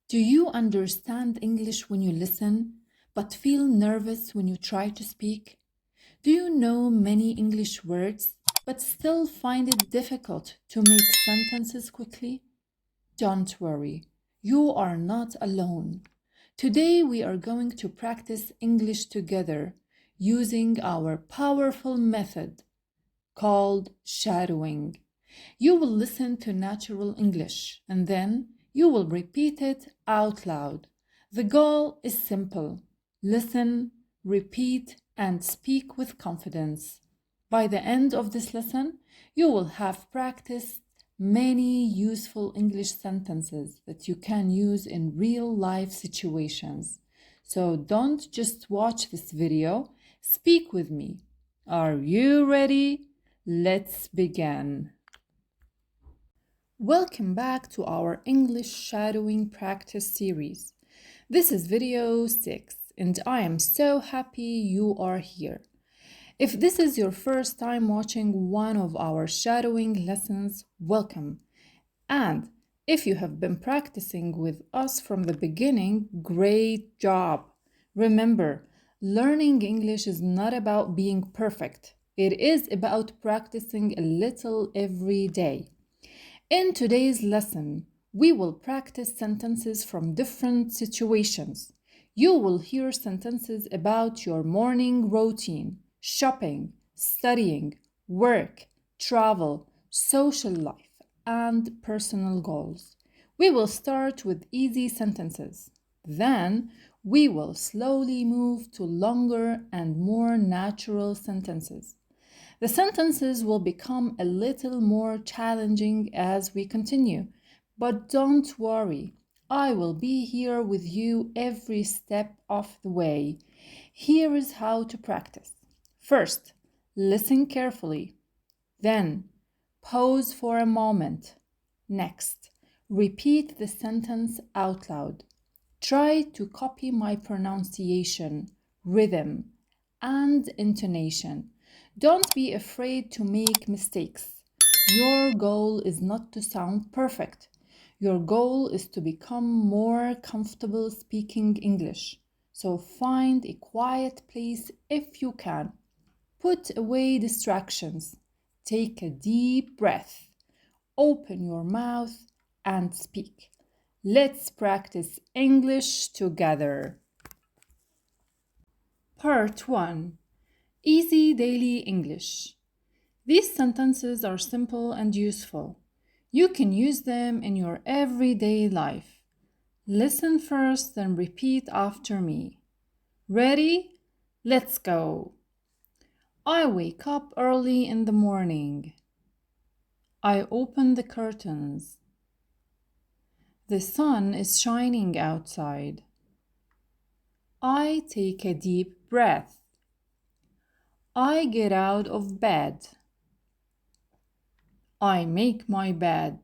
Do you understand English when you listen, but feel nervous when you try to speak? Do you know many English words, but still find it difficult to make sentences quickly? Don't worry, you are not alone. Today we are going to practice English together using our powerful method called shadowing. You will listen to natural English and then you will repeat it out loud. The goal is simple: listen, repeat, and speak with confidence. By the end of this lesson, you will have practiced many useful English sentences that you can use in real life situations. So don't just watch this video, speak with me. Are you ready? Let's begin. Welcome back to our English shadowing practice series. This is video 6, and I am so happy you are here. If this is your first time watching one of our shadowing lessons, welcome. And if you have been practicing with us from the beginning, great job. Remember, learning English is not about being perfect. It is about practicing a little every day. In today's lesson, we will practice sentences from different situations. You will hear sentences about your morning routine, shopping, studying, work, travel, social life, and personal goals. We will start with easy sentences. Then, we will slowly move to longer and more natural sentences. The sentences will become a little more challenging as we continue, but don't worry, I will be here with you every step of the way. Here is how to practice. First, listen carefully. Then, pause for a moment. Next, repeat the sentence out loud. Try to copy my pronunciation, rhythm, and intonation. Don't be afraid to make mistakes. Your goal is not to sound perfect. Your goal is to become more comfortable speaking English. So find a quiet place if you can. Put away distractions. Take a deep breath. Open your mouth and speak. Let's practice English together. Part 1: Easy Daily English. These sentences are simple and useful. You can use them in your everyday life. Listen first, then repeat after me. Ready? Let's go. I wake up early in the morning. I open the curtains. The sun is shining outside. I take a deep breath. I get out of bed. I make my bed.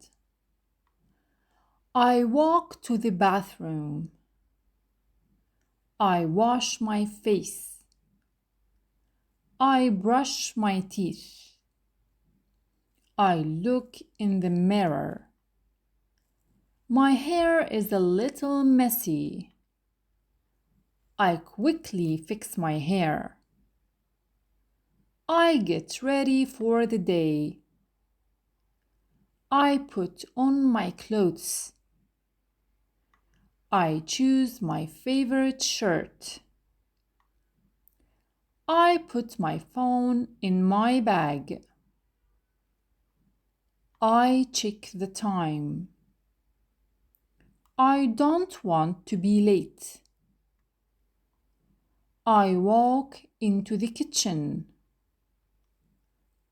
I walk to the bathroom. I wash my face. I brush my teeth. I look in the mirror. My hair is a little messy. I quickly fix my hair. I get ready for the day. I put on my clothes. I choose my favorite shirt. I put my phone in my bag. I check the time. I don't want to be late. I walk into the kitchen.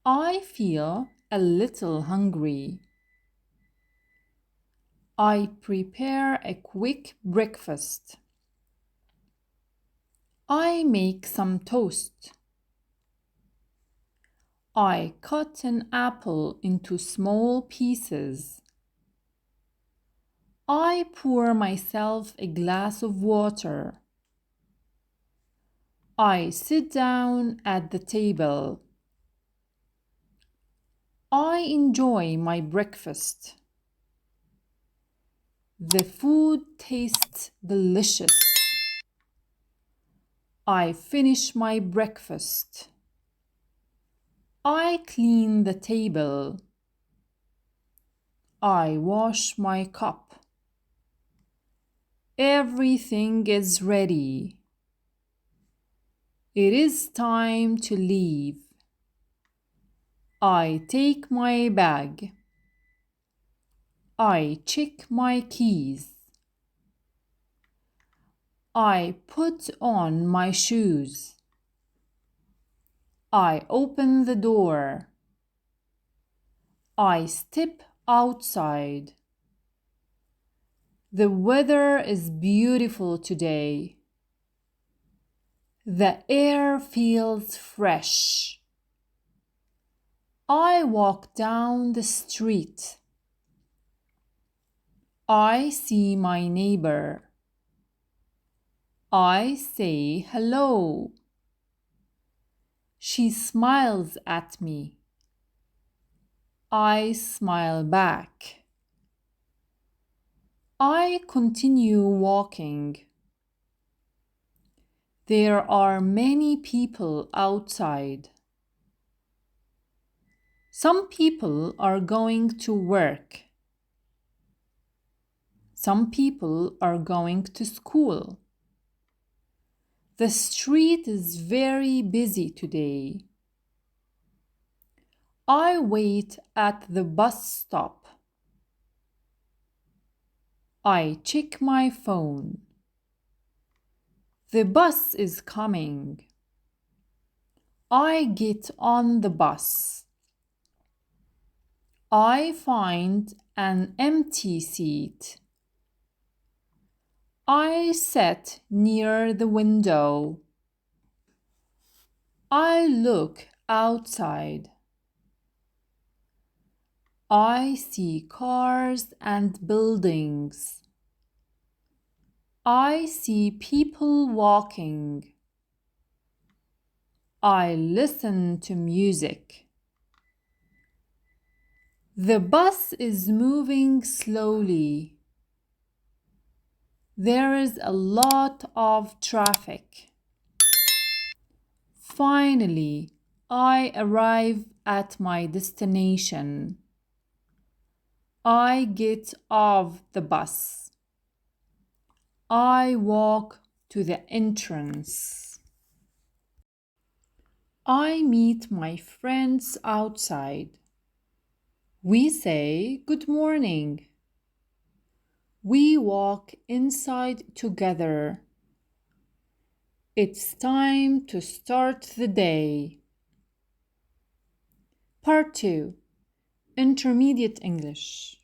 I feel a little hungry. I prepare a quick breakfast. I make some toast. I cut an apple into small pieces. I pour myself a glass of water. I sit down at the table. I enjoy my breakfast. The food tastes delicious. I finish my breakfast. I clean the table. I wash my cup. Everything is ready. It is time to leave. I take my bag. I check my keys. I put on my shoes. I open the door. I step outside. The weather is beautiful today. The air feels fresh. I walk down the street. I see my neighbor. I say hello. She smiles at me. I smile back. I continue walking. There are many people outside. Some people are going to work. Some people are going to school. The street is very busy today. I wait at the bus stop. I check my phone. The bus is coming. I get on the bus. I find an empty seat. I sit near the window. I look outside. I see cars and buildings. I see people walking. I listen to music. The bus is moving slowly. There is a lot of traffic. Finally, I arrive at my destination. I get off the bus. I walk to the entrance. I meet my friends outside. We say good morning. We walk inside together. It's time to start the day. Part 2. Intermediate English.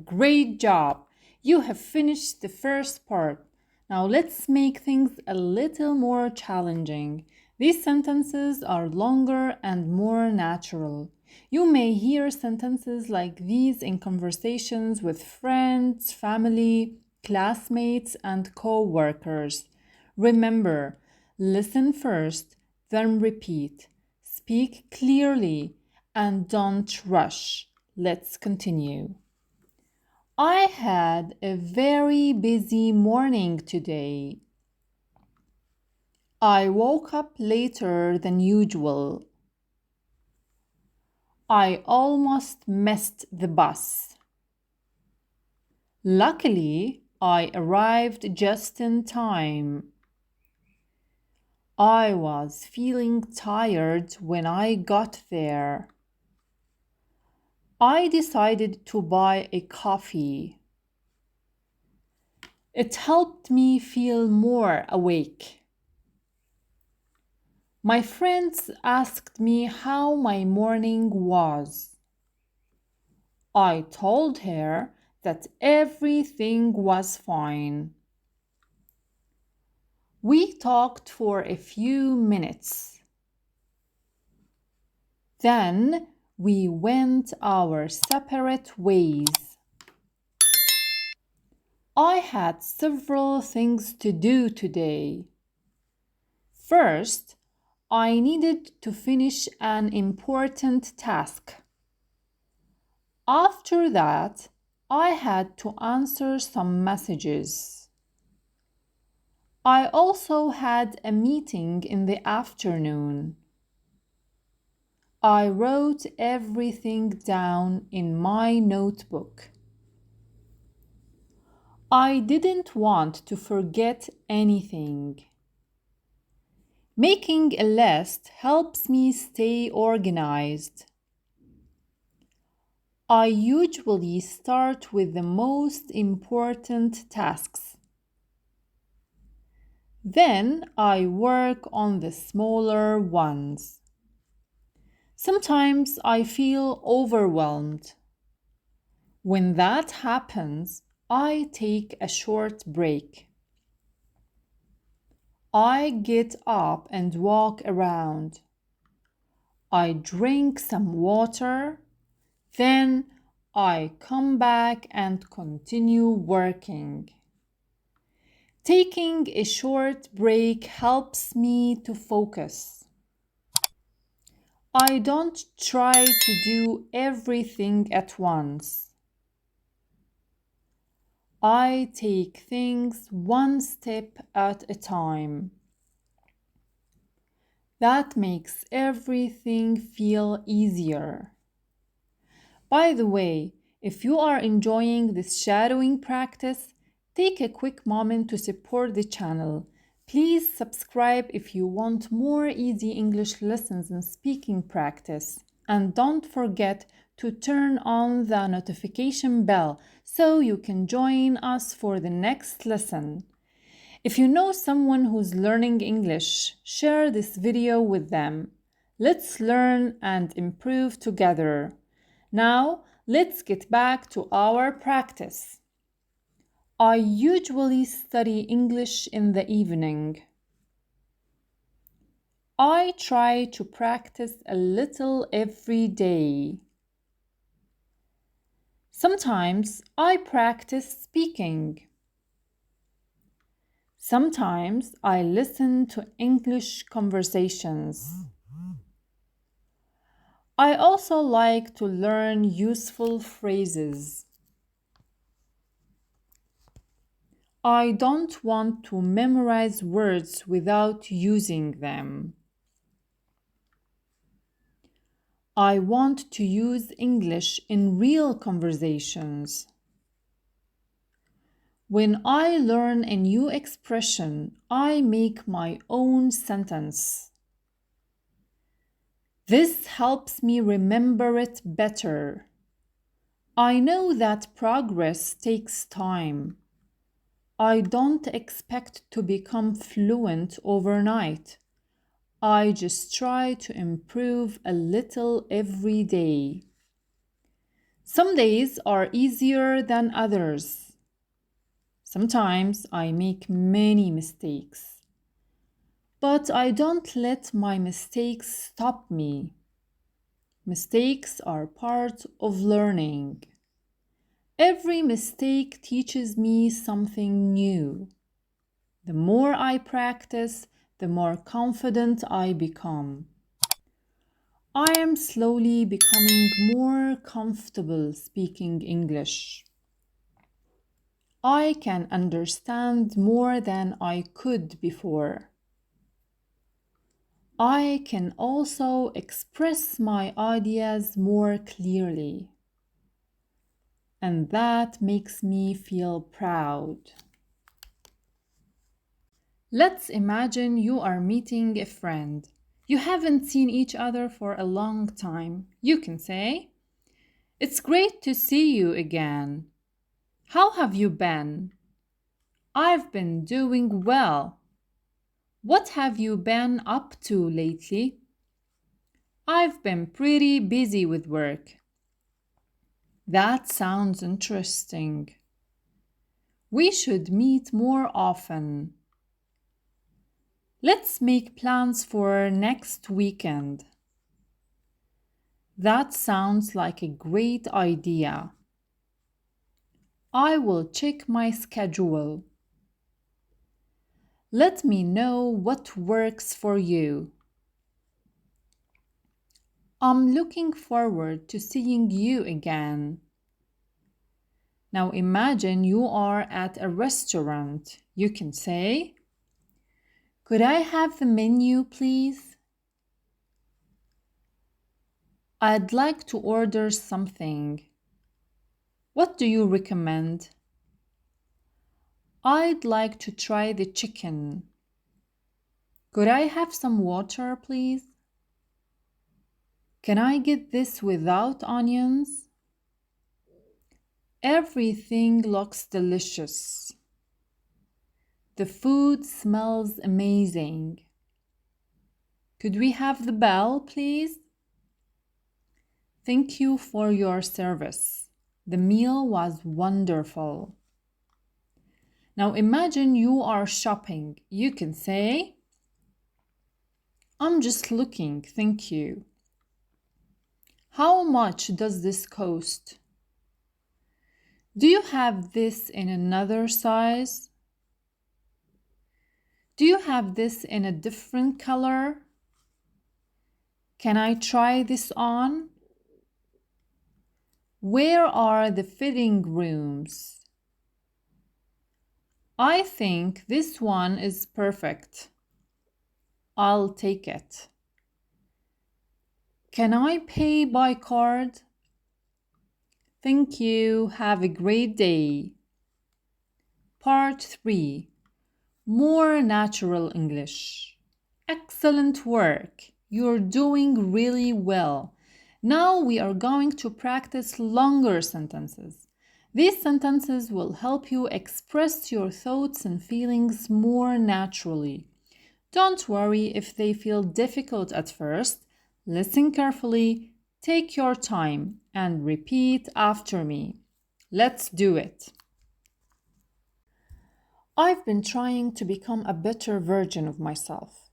Great job! You have finished the first part. Now let's make things a little more challenging. These sentences are longer and more natural. You may hear sentences like these in conversations with friends, family, classmates, and co-workers. Remember, listen first, then repeat. Speak clearly and don't rush. Let's continue. I had a very busy morning today. I woke up later than usual. I almost missed the bus. Luckily, I arrived just in time. I was feeling tired when I got there. I decided to buy a coffee. It helped me feel more awake. My friends asked me how my morning was. I told her that everything was fine. We talked for a few minutes. Then we went our separate ways. I had several things to do today. First, I needed to finish an important task. After that, I had to answer some messages. I also had a meeting in the afternoon. I wrote everything down in my notebook. I didn't want to forget anything. Making a list helps me stay organized. I usually start with the most important tasks. Then I work on the smaller ones. Sometimes I feel overwhelmed. When that happens, I take a short break. I get up and walk around. I drink some water. Then I come back and continue working. Taking a short break helps me to focus. I don't try to do everything at once. I take things one step at a time. That makes everything feel easier. By the way, if you are enjoying this shadowing practice, take a quick moment to support the channel. Please subscribe if you want more easy English lessons and speaking practice. And don't forget to turn on the notification bell so you can join us for the next lesson. If you know someone who's learning English, share this video with them. Let's learn and improve together. Now, let's get back to our practice. I usually study English in the evening. I try to practice a little every day. Sometimes I practice speaking. Sometimes I listen to English conversations. I also like to learn useful phrases. I don't want to memorize words without using them. I want to use English in real conversations. When I learn a new expression, I make my own sentence. This helps me remember it better. I know that progress takes time. I don't expect to become fluent overnight. I just try to improve a little every day. Some days are easier than others. Sometimes I make many mistakes. But I don't let my mistakes stop me. Mistakes are part of learning. Every mistake teaches me something new. The more I practice, the more confident I become. I am slowly becoming more comfortable speaking English. I can understand more than I could before. I can also express my ideas more clearly. And that makes me feel proud. Let's imagine you are meeting a friend. You haven't seen each other for a long time. You can say, "It's great to see you again. How have you been?" "I've been doing well." "What have you been up to lately?" "I've been pretty busy with work." That sounds interesting. We should meet more often. Let's make plans for next weekend. That sounds like a great idea. I will check my schedule. Let me know what works for you. I'm looking forward to seeing you again. Now imagine you are at a restaurant. You can say, "Could I have the menu, please? I'd like to order something. What do you recommend? I'd like to try the chicken. Could I have some water, please? Can I get this without onions? Everything looks delicious. The food smells amazing. Could we have the bell, please? Thank you for your service. The meal was wonderful." Now imagine you are shopping. You can say, "I'm just looking, thank you. How much does this cost? Do you have this in another size? Do you have this in a different color? Can I try this on? Where are the fitting rooms? I think this one is perfect. I'll take it. Can I pay by card? Thank you. Have a great day." Part 3. More natural English. Excellent work. You're doing really well. Now we are going to practice longer sentences. These sentences will help you express your thoughts and feelings more naturally. Don't worry if they feel difficult at first. Listen carefully, take your time, and repeat after me. Let's do it. I've been trying to become a better version of myself.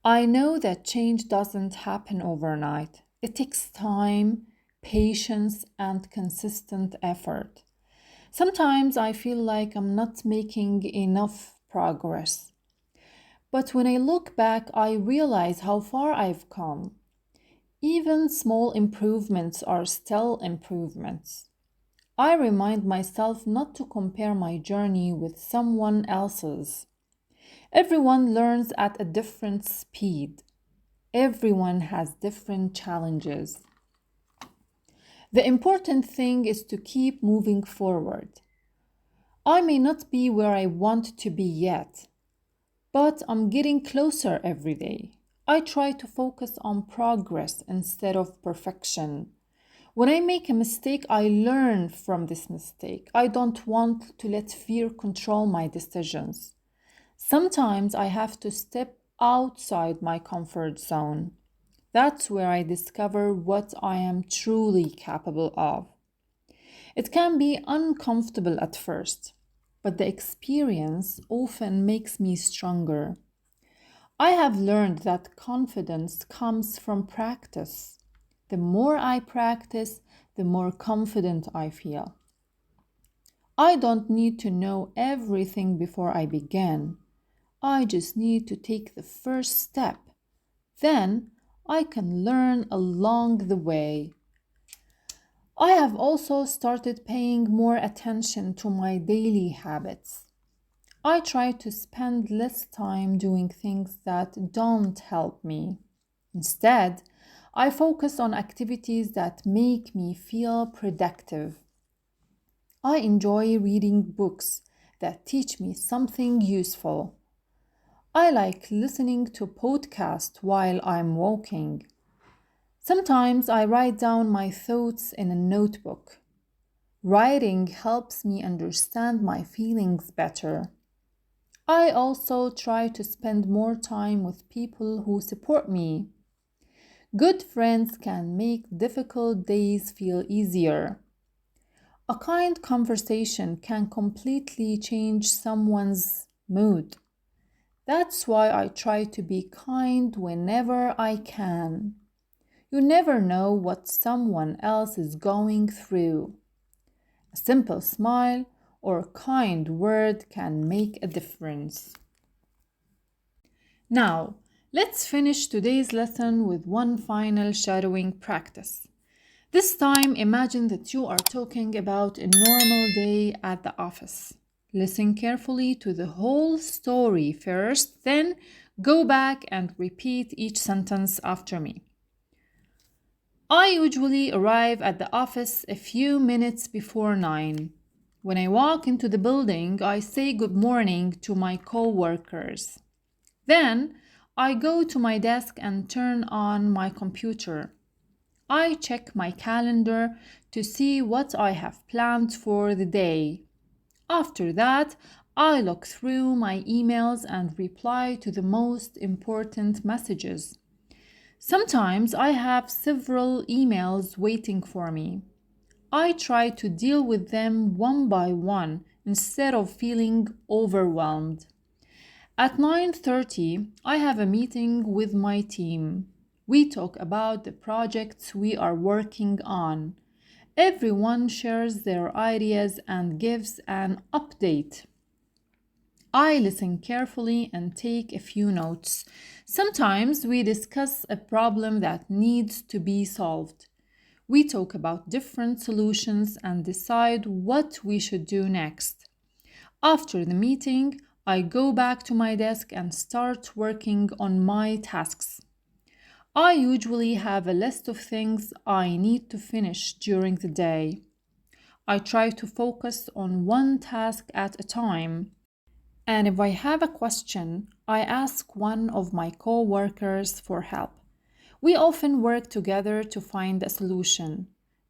I know that change doesn't happen overnight. It takes time, patience, and consistent effort. Sometimes I feel like I'm not making enough progress. But when I look back, I realize how far I've come. Even small improvements are still improvements. I remind myself not to compare my journey with someone else's. Everyone learns at a different speed. Everyone has different challenges. The important thing is to keep moving forward. I may not be where I want to be yet, but I'm getting closer every day. I try to focus on progress instead of perfection. When I make a mistake, I learn from this mistake. I don't want to let fear control my decisions. Sometimes I have to step outside my comfort zone. That's where I discover what I am truly capable of. It can be uncomfortable at first, but the experience often makes me stronger. I have learned that confidence comes from practice. The more I practice, the more confident I feel. I don't need to know everything before I begin. I just need to take the first step. Then I can learn along the way. I have also started paying more attention to my daily habits. I try to spend less time doing things that don't help me. Instead, I focus on activities that make me feel productive. I enjoy reading books that teach me something useful. I like listening to podcasts while I'm walking. Sometimes I write down my thoughts in a notebook. Writing helps me understand my feelings better. I also try to spend more time with people who support me. Good friends can make difficult days feel easier. A kind conversation can completely change someone's mood. That's why I try to be kind whenever I can. You never know what someone else is going through. A simple smile or a kind word can make a difference. Now, let's finish today's lesson with one final shadowing practice. This time, imagine that you are talking about a normal day at the office. Listen carefully to the whole story first, then go back and repeat each sentence after me. I usually arrive at the office a few minutes before 9. When I walk into the building, I say good morning to my coworkers. Then I go to my desk and turn on my computer. I check my calendar to see what I have planned for the day. After that, I look through my emails and reply to the most important messages. Sometimes I have several emails waiting for me. I try to deal with them one by one instead of feeling overwhelmed. At 9:30, I have a meeting with my team. We talk about the projects we are working on. Everyone shares their ideas and gives an update. I listen carefully and take a few notes. Sometimes we discuss a problem that needs to be solved. We talk about different solutions and decide what we should do next. After the meeting, I go back to my desk and start working on my tasks. I usually have a list of things I need to finish during the day. I try to focus on one task at a time. And if I have a question, I ask one of my coworkers for help. We often work together to find a solution.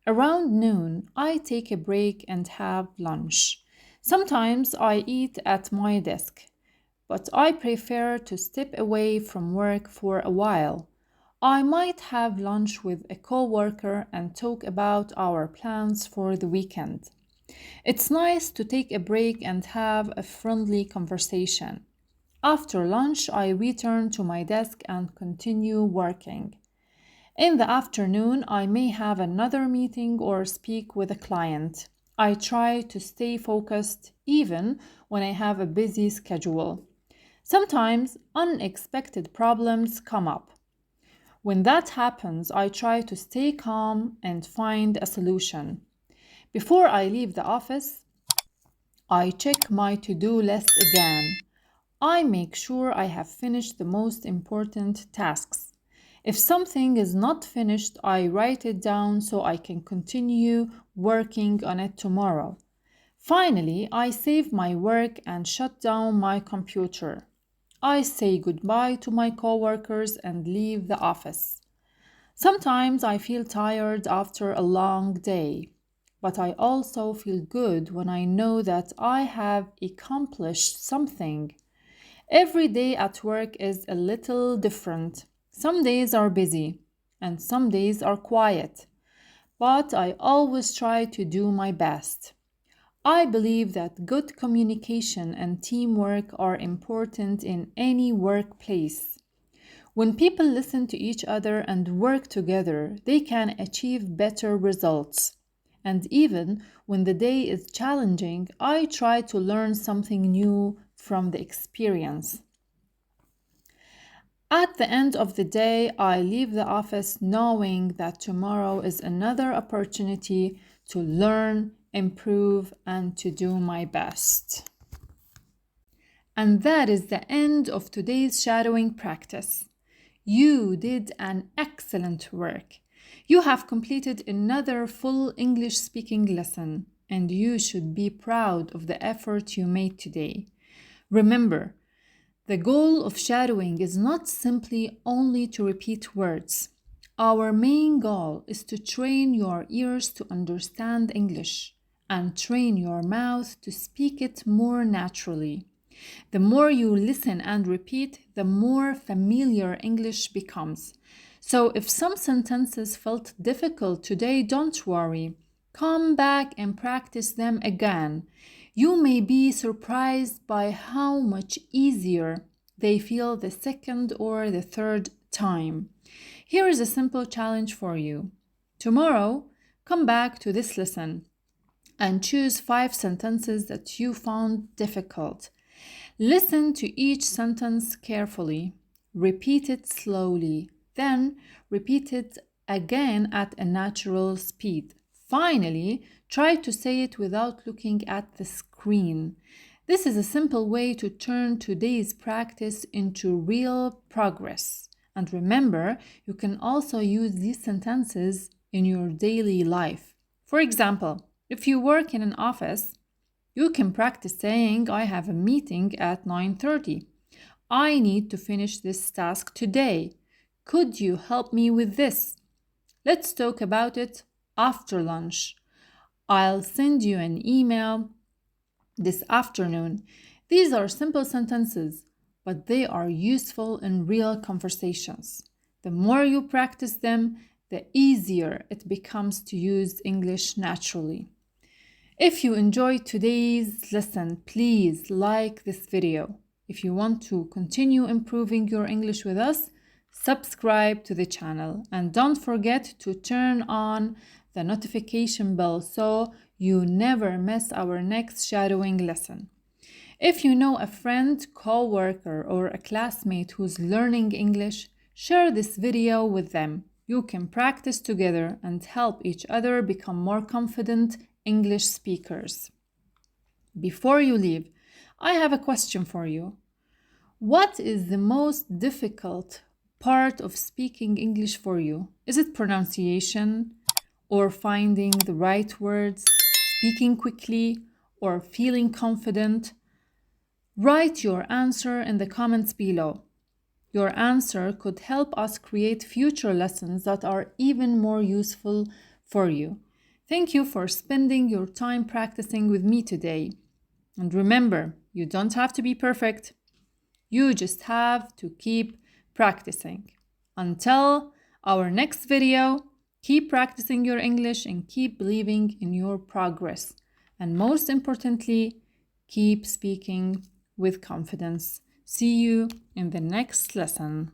Around noon, I take a break and have lunch. Sometimes I eat at my desk, but I prefer to step away from work for a while. I might have lunch with a coworker and talk about our plans for the weekend. It's nice to take a break and have a friendly conversation. After lunch, I return to my desk and continue working. In the afternoon, I may have another meeting or speak with a client. I try to stay focused even when I have a busy schedule. Sometimes unexpected problems come up. When that happens, I try to stay calm and find a solution. Before I leave the office, I check my to-do list again. I make sure I have finished the most important tasks. If something is not finished, I write it down so I can continue working on it tomorrow. Finally, I save my work and shut down my computer. I say goodbye to my coworkers and leave the office. Sometimes I feel tired after a long day, but I also feel good when I know that I have accomplished something. Every day at work is a little different. Some days are busy and some days are quiet, but I always try to do my best. I believe that good communication and teamwork are important in any workplace. When people listen to each other and work together, they can achieve better results. And even when the day is challenging, I try to learn something new from the experience. At the end of the day, I leave the office knowing that tomorrow is another opportunity to learn, improve, and to do my best. And that is the end of today's shadowing practice. You did an excellent work. You have completed another full English speaking lesson, and you should be proud of the effort you made today. Remember, the goal of shadowing is not simply only to repeat words. Our main goal is to train your ears to understand English and train your mouth to speak it more naturally. The more you listen and repeat, the more familiar English becomes. So if some sentences felt difficult today, don't worry. Come back and practice them again. You may be surprised by how much easier they feel the second or the third time. Here is a simple challenge for you. Tomorrow, come back to this lesson and choose 5 sentences that you found difficult. Listen to each sentence carefully. Repeat it slowly. Then repeat it again at a natural speed. Finally, try to say it without looking at the screen. This is a simple way to turn today's practice into real progress. And remember, you can also use these sentences in your daily life. For example, if you work in an office, you can practice saying, I have a meeting at 9:30. I need to finish this task today. Could you help me with this? Let's talk about it after lunch. I'll send you an email this afternoon. These are simple sentences, but they are useful in real conversations. The more you practice them, the easier it becomes to use English naturally. If you enjoyed today's lesson, please like this video. If you want to continue improving your English with us, subscribe to the channel and don't forget to turn on the notification bell so you never miss our next shadowing lesson. If you know a friend, coworker, or a classmate who's learning English, share this video with them. You can practice together and help each other become more confident English speakers. Before you leave, I have a question for you. What is the most difficult part of speaking English for you? Is it pronunciation, or finding the right words, speaking quickly, or feeling confident? Write your answer in the comments below. Your answer could help us create future lessons that are even more useful for you. Thank you for spending your time practicing with me today. And remember, you don't have to be perfect. You just have to keep practicing. Until our next video, keep practicing your English and keep believing in your progress. And most importantly, keep speaking with confidence. See you in the next lesson.